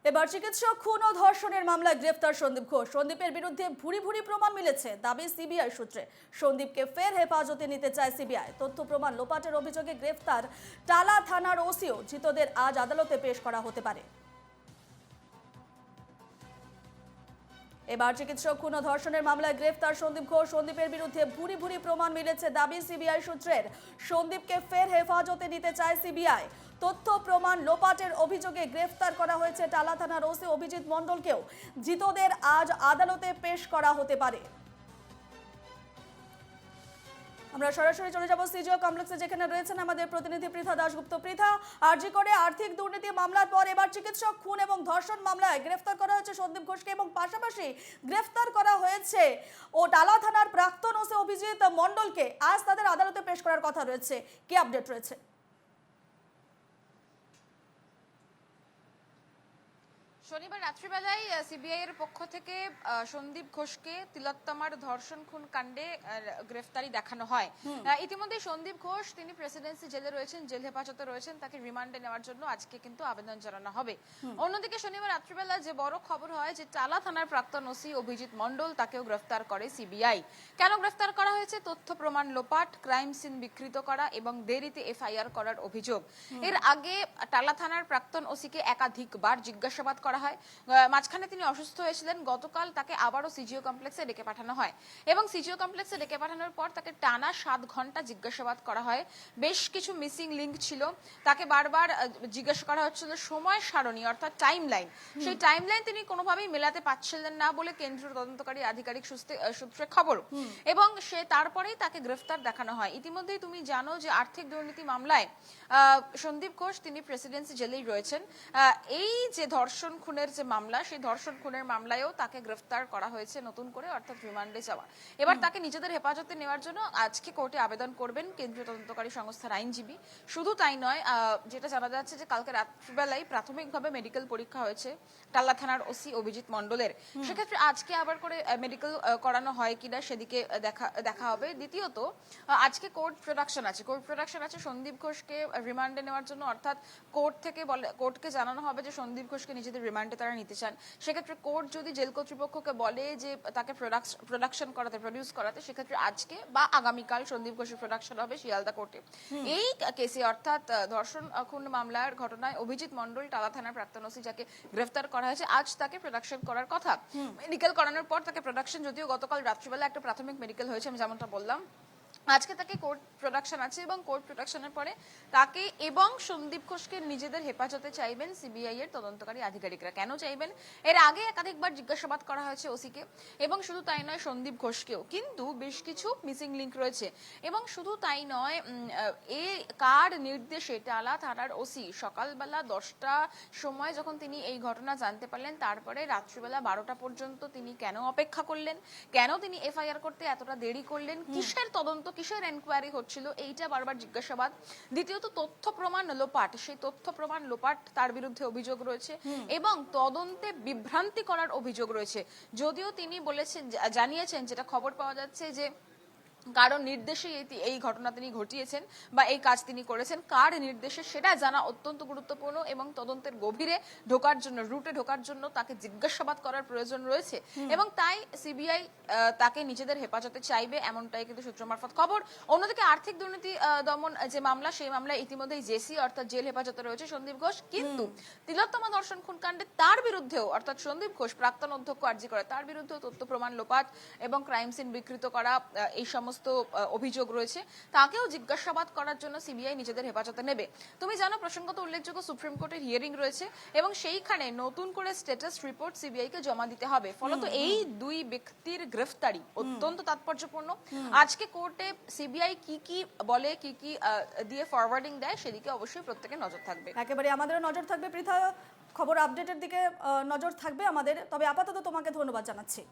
এবার চিকিৎসক খুন ও ধর্ষণের মামলায় গ্রেফতার সন্দীপ ঘোষ। সন্দীপের বিরুদ্ধে ভুরি ভুরি প্রমাণ মিলেছে, দাবি সিবিআই সূত্রে। সন্দীপকে ফের হেফাজতে নিতে চায় সিবিআই। তথ্য প্রমাণ লোপাটের অভিযোগে গ্রেফতার টালা থানার ওসিও। ধৃতদের আজ আদালতে পেশ করা হতে পারে। এবার চিকিৎসক খুন ও ধর্ষণের মামলায় গ্রেফতার সন্দীপ ঘোষ। সন্দীপের বিরুদ্ধে ভুরি ভুরি প্রমাণ মিলেছে, দাবি সিবিআই সূত্রের। সন্দীপকে ফের হেফাজতে নিতে চায় সিবিআই। তথ্য প্রমাণ লোপাটের অভিযোগে গ্রেফতার করা হয়েছে টালা থানার ওসি অভিজিৎ মণ্ডলকেও। ধৃতদের আজ আদালতে পেশ করা হতে পারে। আমরা সরাসরি চলে যাব সিজিও কমপ্লেক্সে, যেখানে রয়েছেন আমাদের প্রতিনিধি পৃথা দাশগুপ্ত। পৃথা, আরজি করে আর্থিক দুর্নীতি মামলার পর এবার চিকিৎসক খুন এবং ধর্ষণ মামলায় গ্রেফতার করা হয়েছে সন্দীপ ঘোষকে, এবং পাশাপাশি গ্রেফতার করা হয়েছে ও টালা থানার প্রাক্তন ওসি অভিজিৎ মণ্ডলকে। আজ তাদের আদালতে পেশ করার কথা রয়েছে, কি আপডেট রয়েছে? শনিবার রাত্রিবেলায় সিবিআই এর পক্ষ থেকে সন্দীপ ঘোষকে তিলোত্তমার ধর্ষণ খুন কাণ্ডে গ্রেফতারি দেখানো হয়। ইতিমধ্যে সন্দীপ ঘোষ তিনি প্রেসিডেন্সি জেলে রয়েছেন, জেল হেফাজতে রয়েছেন। তাকে রিমান্ডে নেওয়ার জন্য আজকে কিন্তু আবেদন জানানো হবে। অন্যদিকে শনিবার রাত্রিবেলা যে বড় খবর হয় যে টালা থানার প্রাক্তন ওসি অভিজিৎ মণ্ডল, তাকেও গ্রেফতার করে সিবিআই। কেন গ্রেফতার করা হয়েছে? তথ্য প্রমাণ লোপাট, ক্রাইম সিন বিকৃত করা এবং দেরিতে এফআইআর করার অভিযোগ। এর আগে টালা থানার প্রাক্তন ওসিকে একাধিকবার জিজ্ঞাসাবাদ করা হয়। মাঝখানে তিনি অসুস্থ হয়েছিলেন। গতকাল তাকে আবারও সিজিও কমপ্লেক্সে ডেকে পাঠানো হয় এবং সিজিও কমপ্লেক্সে ডেকে পাঠানোর পর তাকে টানা 7 ঘন্টা জিজ্ঞাসাবাদ করা হয়। বেশ কিছু মিসিং লিঙ্ক ছিল। তাকে বারবার জিজ্ঞাসা করা হচ্ছিল সময় সারণী, অর্থাৎ টাইম লাইন। সেই টাইম লাইন তিনি কোনোভাবেই মেলাতে পারছিলেন না বলে কেন্দ্রীয় তদন্তকারী আধিকারিক সূত্রে খবর, এবং তারপরেই তাকে গ্রেফতার দেখানো হয়। ইতিমধ্যেই তুমি জানো যে আর্থিক দুর্নীতি মামলায় সন্দীপ ঘোষ তিনি প্রেসিডেন্সি জেলেই রয়েছেন। এই যে ধর্ষণ খুনের যে মামলা, সেই ধর্ষণ খুনের মামলায়ও তাকে গ্রেফতার করা হয়েছে নতুন করে, অর্থাৎ রিমান্ডে যাওয়া। এবার তাকে নিজেদের হেফাজতে নেওয়ার জন্য আজকে কোর্টে আবেদন করবেন কেন্দ্রীয় তদন্তকারী সংস্থার আইনজীবী। শুধু তাই নয়, যেটা জানা যাচ্ছে যে কালকে রাত্রিবেলায় প্রাথমিকভাবে মেডিকেল পরীক্ষা হয়েছে টালা থানার ওসি অভিজিৎ মণ্ডলের। সেক্ষেত্রে আজকে আবার করে মেডিকেল করানো হয় কিনা সেদিকে দেখা হবে। দ্বিতীয়ত আজকে কোর্ট প্রোডাকশন আছে সন্দীপ ঘোষকে রিমান্ডে নেওয়ার জন্য, অর্থাৎ কোর্টকে জানানো হবে যে সন্দীপ ঘোষকে নিজেদের রিমান্ডে তারা নিতে চান। সেক্ষেত্রে কোর্ট যদি জেল কর্তৃপক্ষকে বলে যে তাকে প্রডিউস করাতে, সেক্ষেত্রে আজকে বা আগামীকাল সন্দীপ ঘোষের প্রোডাকশন হবে শিয়ালদা কোর্টে। এই কেসে, অর্থাৎ ধর্ষণ খুন মামলার ঘটনায় অভিজিৎ মণ্ডল টালা থানার প্রাক্তন ওসি, যাকে গ্রেফতার করা হয়েছে, আজ তাকে প্রোডাকশন করার কথা। মেডিকেল করানোর পর তাকে প্রোডাকশন, যদিও গতকাল রাত্রিবেলা একটা প্রাথমিক মেডিকেল হয়েছে আমি যেমনটা বললাম, আজকে তাকে কোর্ট প্রোডাকশন আছে এবং কোর্ট প্রোডাকশনের পরে তাকে এবং সন্দীপ ঘোষকে নিজেদের হেফাজতে চাইবেন সিবিআই এর তদন্তকারী আধিকারিকরা। কেন চাইবেন? এর আগে একাধিকবার জিজ্ঞাসাবাদ করা হয়েছে ওসিকে, এবং শুধু তাই নয় সন্দীপ ঘোষকেও, কিন্তু বেশ কিছু মিসিং লিঙ্ক রয়েছে। এবং শুধু তাই নয়, কার নির্দেশে টালা থানার ওসি সকালবেলা 10টা সময় যখন তিনি এই ঘটনা জানতে পারলেন, তারপরে রাত্রিবেলা 12টা পর্যন্ত তিনি কেন অপেক্ষা করলেন, কেন তিনি এফআইআর করতে এতটা দেরি করলেন, কিসের তদন্ত, কিসের এনকোয়ারি হচ্ছিল, এইটা বারবার জিজ্ঞাসাবাদ। দ্বিতীয়ত তথ্য প্রমাণ লোপাট, সেই তথ্য প্রমাণ লোপাট তার বিরুদ্ধে অভিযোগ রয়েছে এবং তদন্তে বিভ্রান্তি করার অভিযোগ রয়েছে। যদিও তিনি জানিয়েছেন, যেটা খবর পাওয়া যাচ্ছে যে কারণ নির্দেশে এই ঘটনা তিনি ঘটিয়েছেন বা এই কাজ তিনি করেছেন, কার নির্দেশে সেটা জানা অত্যন্ত গুরুত্বপূর্ণ, এবং তদন্তের গভীরে ঢোকার জন্য, রুটে ঢোকার জন্য তাকে জিজ্ঞাসাবাদ করার প্রয়োজন রয়েছে, এবং তাই সিবিআই তাকে নিজেদের হেফাজতে চাইবে, এমনটাই কিন্তু সূত্র মারফত খবর। অন্যদিকে আর্থিক দুর্নীতি দমন যে মামলা, সেই মামলায় ইতিমধ্যেই জেসি অর্থাৎ জেল হেফাজতে রয়েছে সন্দীপ ঘোষ, কিন্তু তিলোত্তমা ধর্ষণ খুন কাণ্ডে তার বিরুদ্ধেও, অর্থাৎ সন্দীপ ঘোষ প্রাক্তন অধ্যক্ষ আরজি করে, তার বিরুদ্ধেও তথ্য প্রমাণ লোপাট এবং ক্রাইম সিন বিকৃত করা এই সমস্ত অভিযোগ রয়েছে। তাকেও জিজ্ঞাসাবাদ করার জন্য সিবিআই নিজেদের হেফাজতে নেবে। তুমি জানো, প্রসঙ্গত উল্লেখযোগ্য সুপ্রিম কোর্টের হিয়ারিং রয়েছে এবং সেইখানে নতুন করে স্ট্যাটাস রিপোর্ট সিবিআই কে জমা দিতে হবে। ফলত এই দুই ব্যক্তির গ্রেফতারি অত্যন্ত তাৎপর্যপূর্ণ। আজকে কোর্টে সিবিআই কি কি বলে, কি কি দিয়ে ফরওয়ার্ডিং দেয়, সেদিকে অবশ্যই প্রত্যেকের নজর থাকবে। একেবারে আমাদেরও নজর থাকবে পৃথা, খবর আপডেটের দিকে নজর থাকবে আমাদের। তবে আপাতত তোমাকে ধন্যবাদ জানাচ্ছি।